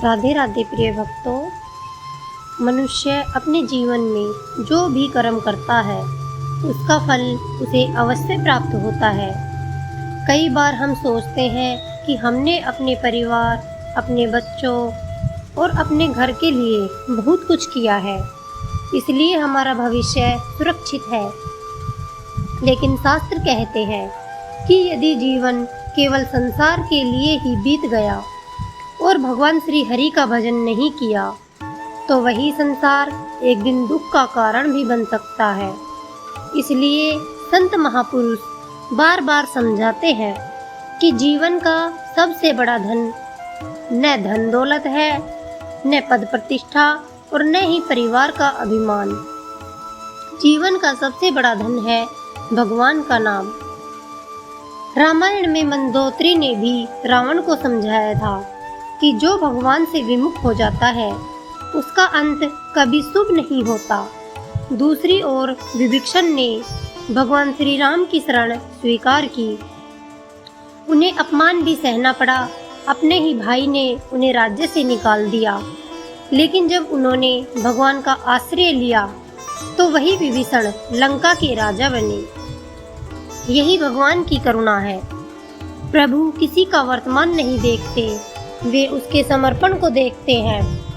राधे राधे प्रिय भक्तों। मनुष्य अपने जीवन में जो भी कर्म करता है उसका फल उसे अवश्य प्राप्त होता है। कई बार हम सोचते हैं कि हमने अपने परिवार, अपने बच्चों और अपने घर के लिए बहुत कुछ किया है, इसलिए हमारा भविष्य सुरक्षित है। लेकिन शास्त्र कहते हैं कि यदि जीवन केवल संसार के लिए ही बीत गया और भगवान श्री हरि का भजन नहीं किया तो वही संसार एक दिन दुख का कारण भी बन सकता है। इसलिए संत महापुरुष बार बार समझाते हैं कि जीवन का सबसे बड़ा धन न धन दौलत है, न पद प्रतिष्ठा और न ही परिवार का अभिमान। जीवन का सबसे बड़ा धन है भगवान का नाम। रामायण में मंदोदरी ने भी रावण को समझाया था कि जो भगवान से विमुख हो जाता है उसका अंत कभी शुभ नहीं होता। दूसरी ओर विभीषण ने भगवान श्री राम की शरण स्वीकार की। उन्हें अपमान भी सहना पड़ा, अपने ही भाई ने उन्हें राज्य से निकाल दिया। लेकिन जब उन्होंने भगवान का आश्रय लिया तो वही विभीषण लंका के राजा बने। यही भगवान की करुणा है। प्रभु किसी का वर्तमान नहीं देखते, वे उसके समर्पण को देखते हैं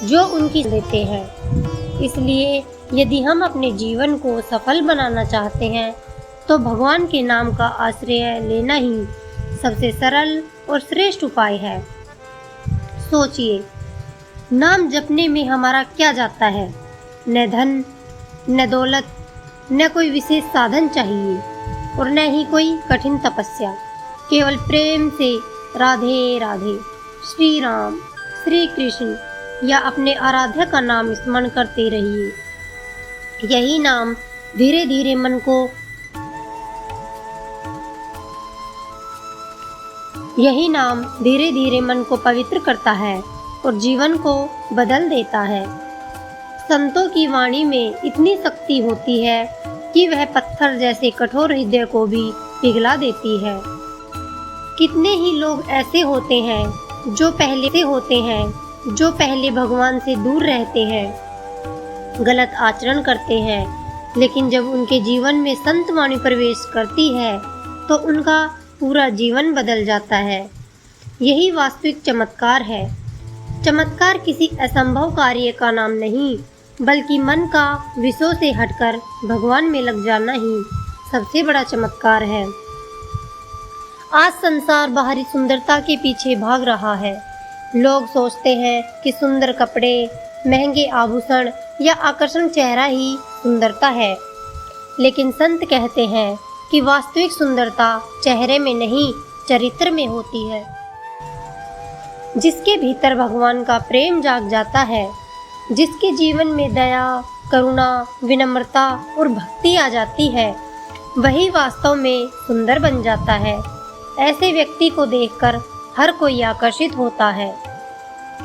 जो उनकी देते हैं। इसलिए यदि हम अपने जीवन को सफल बनाना चाहते हैं तो भगवान के नाम का आश्रय लेना ही सबसे सरल और श्रेष्ठ उपाय है। सोचिए, नाम जपने में हमारा क्या जाता है? न धन, न दौलत, न कोई विशेष साधन चाहिए और न ही कोई कठिन तपस्या। केवल प्रेम से राधे राधे, श्री राम, श्री कृष्ण या अपने आराध्य का नाम स्मरण करते रहिए। यही नाम धीरे धीरे मन को पवित्र करता है और जीवन को बदल देता है। संतों की वाणी में इतनी शक्ति होती है कि वह पत्थर जैसे कठोर हृदय को भी पिघला देती है। कितने ही लोग ऐसे होते हैं जो पहले भगवान से दूर रहते हैं, गलत आचरण करते हैं, लेकिन जब उनके जीवन में संत वाणी प्रवेश करती है तो उनका पूरा जीवन बदल जाता है। यही वास्तविक चमत्कार है। चमत्कार किसी असंभव कार्य का नाम नहीं, बल्कि मन का विषयों से हटकर भगवान में लग जाना ही सबसे बड़ा चमत्कार है। आज संसार बाहरी सुंदरता के पीछे भाग रहा है। लोग सोचते हैं कि सुंदर कपड़े, महंगे आभूषण या आकर्षक चेहरा ही सुंदरता है, लेकिन संत कहते हैं कि वास्तविक सुंदरता चेहरे में नहीं, चरित्र में होती है। जिसके भीतर भगवान का प्रेम जाग जाता है, जिसके जीवन में दया, करुणा, विनम्रता और भक्ति आ जाती है, वही वास्तव में सुंदर बन जाता है। ऐसे व्यक्ति को देखकर हर कोई आकर्षित होता है,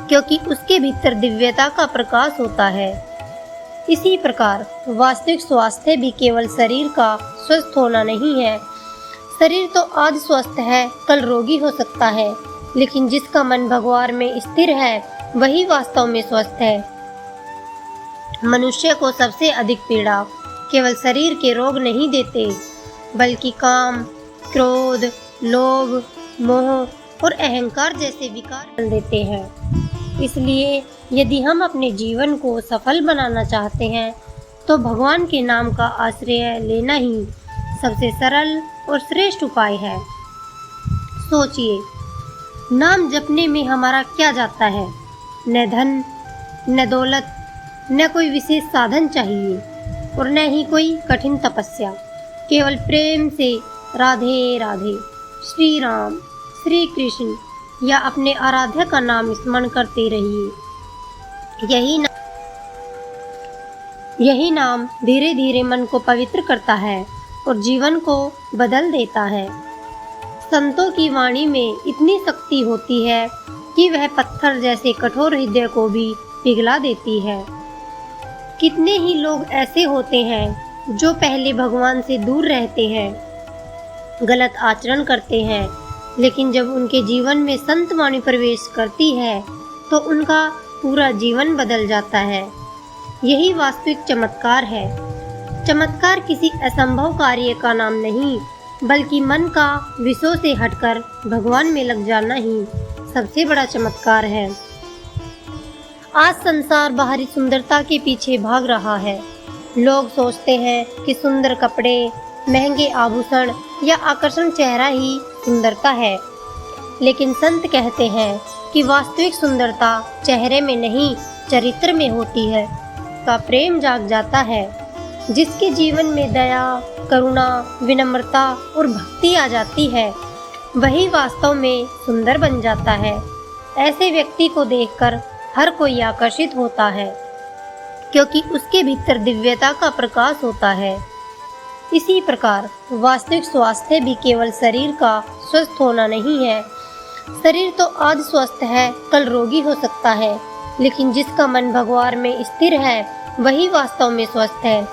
क्योंकि उसके भीतर दिव्यता का प्रकाश होता है। इसी प्रकार वास्तविक स्वास्थ्य भी केवल शरीर का स्वस्थ होना नहीं है। शरीर तो आज स्वस्थ है, कल रोगी हो सकता है, लेकिन जिसका मन भगवान में स्थिर है वही वास्तव में स्वस्थ है। मनुष्य को सबसे अधिक पीड़ा केवल शरीर के रोग नहीं देते, बल्कि काम, क्रोध, लोभ, मोह और अहंकार जैसे विकार देते हैं। इसलिए यदि हम अपने जीवन को सफल बनाना चाहते हैं तो भगवान के नाम का आश्रय लेना ही सबसे सरल और श्रेष्ठ उपाय है। सोचिए, नाम जपने में हमारा क्या जाता है? न धन, न दौलत, न कोई विशेष साधन चाहिए और न ही कोई कठिन तपस्या। केवल प्रेम से राधे राधे, श्री राम, श्री कृष्ण या अपने आराध्य का नाम स्मरण करते रहिए। यही नाम धीरे धीरे मन को पवित्र करता है और जीवन को बदल देता है। संतों की वाणी में इतनी शक्ति होती है कि वह पत्थर जैसे कठोर हृदय को भी पिघला देती है। कितने ही लोग ऐसे होते हैं जो पहले भगवान से दूर रहते हैं, गलत आचरण करते हैं, लेकिन जब उनके जीवन में संत वाणी प्रवेश करती है तो उनका पूरा जीवन बदल जाता है। यही वास्तविक चमत्कार है। चमत्कार किसी असंभव कार्य का नाम नहीं, बल्कि मन का विषयों से हटकर भगवान में लग जाना ही सबसे बड़ा चमत्कार है। आज संसार बाहरी सुंदरता के पीछे भाग रहा है। लोग सोचते हैं कि सुंदर कपड़े, महंगे आभूषण या आकर्षण चेहरा ही सुंदरता है, लेकिन संत कहते हैं कि वास्तविक सुंदरता चेहरे में नहीं, चरित्र में होती है। का प्रेम जाग जाता है। जिसके जीवन में दया, करुणा, विनम्रता और भक्ति आ जाती है, वही वास्तव में सुंदर बन जाता है। ऐसे व्यक्ति को देखकर हर कोई आकर्षित होता है, क्योंकि उसके भीतर दिव्यता का प्रकाश होता है। इसी प्रकार वास्तविक स्वास्थ्य भी केवल शरीर का स्वस्थ होना नहीं है। शरीर तो आज स्वस्थ है, कल रोगी हो सकता है, लेकिन जिसका मन भगवान में स्थिर है, वही वास्तव में स्वस्थ है।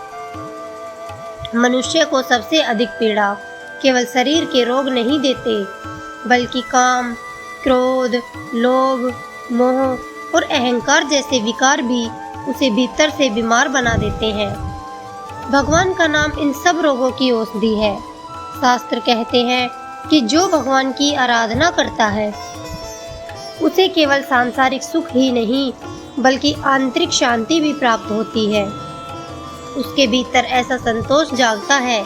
मनुष्य को सबसे अधिक पीड़ा केवल शरीर के रोग नहीं देते, बल्कि काम, क्रोध, लोभ, मोह और अहंकार जैसे विकार भी उसे भीतर से बीमार बना देते हैं। भगवान का नाम इन सब रोगों की औषधि है। शास्त्र कहते हैं कि जो भगवान की आराधना करता है, उसे केवल सांसारिक सुख ही नहीं, बल्कि आंतरिक शांति भी प्राप्त होती है। उसके भीतर ऐसा संतोष जागता है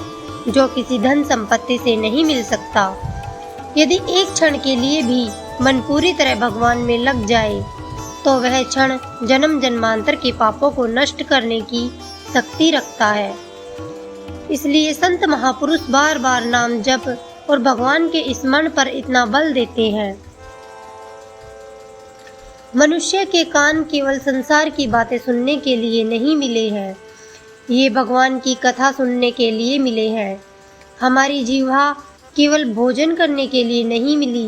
जो किसी धन संपत्ति से नहीं मिल सकता। यदि एक क्षण के लिए भी मन पूरी तरह भगवान में लग जाए, तो वह क्षण जन्म जन्मांतर के पापों को नष्ट करने की शक्ति रखता है। इसलिए संत महापुरुष बार बार नाम जप और भगवान के स्मरण पर इतना बल देते हैं। मनुष्य के कान केवल संसार की बातें सुनने के लिए नहीं मिले हैं, ये भगवान की कथा सुनने के लिए मिले हैं। हमारी जिह्वा केवल भोजन करने के लिए नहीं मिली,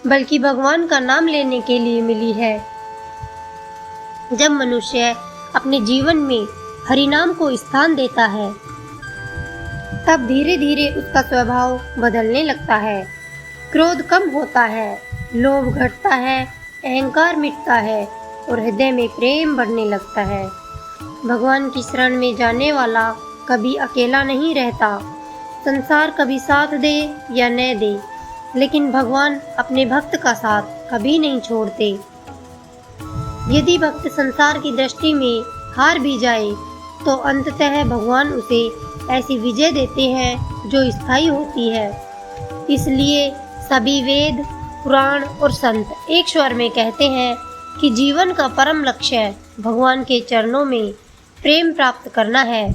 बल्कि भगवान का नाम लेने के लिए मिली है। जब मनुष्य अपने जीवन में हरि नाम को स्थान देता है, तब धीरे धीरे उसका स्वभाव बदलने लगता है। क्रोध कम होता है, लोभ घटता है, अहंकार मिटता है और हृदय में प्रेम बढ़ने लगता है। भगवान की शरण में जाने वाला कभी अकेला नहीं रहता। संसार कभी साथ दे या न दे, लेकिन भगवान अपने भक्त का साथ कभी नहीं छोड़ते। यदि भक्त संसार की दृष्टि में हार भी जाए, तो अंततः भगवान उसे ऐसी विजय देते हैं जो स्थायी होती है। इसलिए सभी वेद, पुराण और संत एक स्वर में कहते हैं कि जीवन का परम लक्ष्य भगवान के चरणों में प्रेम प्राप्त करना है,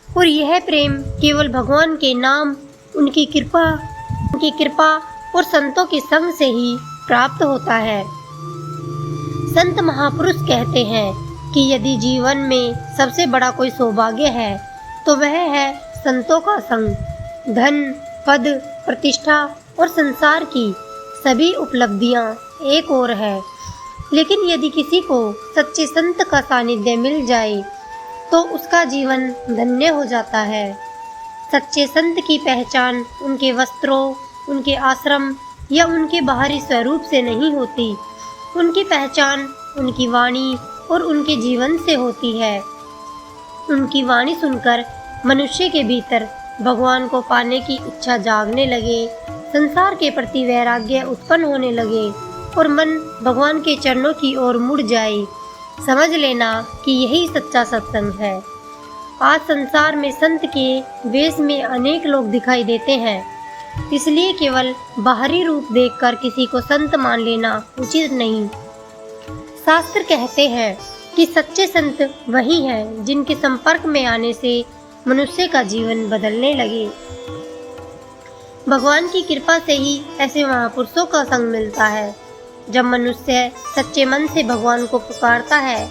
और यह प्रेम केवल भगवान के नाम, उनकी कृपा और संतों के संग से ही प्राप्त होता है। संत महापुरुष कहते हैं कि यदि जीवन में सबसे बड़ा कोई सौभाग्य है, तो वह है संतों का संग। धन, पद, प्रतिष्ठा और संसार की सभी उपलब्धियां एक ओर है, लेकिन यदि किसी को सच्चे संत का सानिध्य मिल जाए, तो उसका जीवन धन्य हो जाता है। सच्चे संत की पहचान उनके वस्त्रों, उनके आश्रम या उनके बाहरी स्वरूप से नहीं होती। उनकी पहचान उनकी वाणी और उनके जीवन से होती है। उनकी वाणी सुनकर मनुष्य के भीतर भगवान को पाने की इच्छा जागने लगे, संसार के प्रति वैराग्य उत्पन्न होने लगे और मन भगवान के चरणों की ओर मुड़ जाए। समझ लेना कि यही सच्चा सत्संग है। आज संसार में संत के वेश में अनेक लोग दिखाई देते हैं, इसलिए केवल बाहरी रूप देखकर किसी को संत मान लेना उचित नहीं। शास्त्र कहते हैं कि सच्चे संत वही हैं जिनके संपर्क में आने से मनुष्य का जीवन बदलने लगे। भगवान की कृपा से ही ऐसे महापुरुषों का संग मिलता है। जब मनुष्य सच्चे मन से भगवान को पुकारता है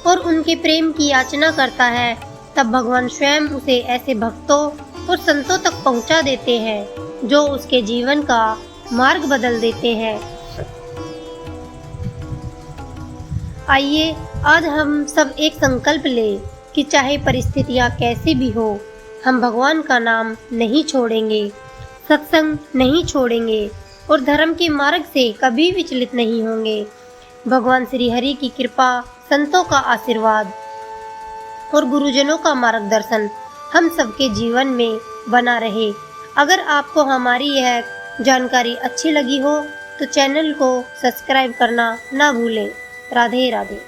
और उनके प्रेम की याचना करता है, तब भगवान स्वयं उसे ऐसे भक्तों और संतों तक पहुंचा देते हैं जो उसके जीवन का मार्ग बदल देते हैं। आइए आज हम सब एक संकल्प लें कि चाहे परिस्थितियां कैसी भी हो, हम भगवान का नाम नहीं छोड़ेंगे, सत्संग नहीं छोड़ेंगे और धर्म के मार्ग से कभी विचलित नहीं होंगे। भगवान श्री हरि की कृपा, संतों का आशीर्वाद और गुरुजनों का मार्गदर्शन हम सबके जीवन में बना रहे। अगर आपको हमारी यह जानकारी अच्छी लगी हो तो चैनल को सब्सक्राइब करना ना भूलें। राधे राधे।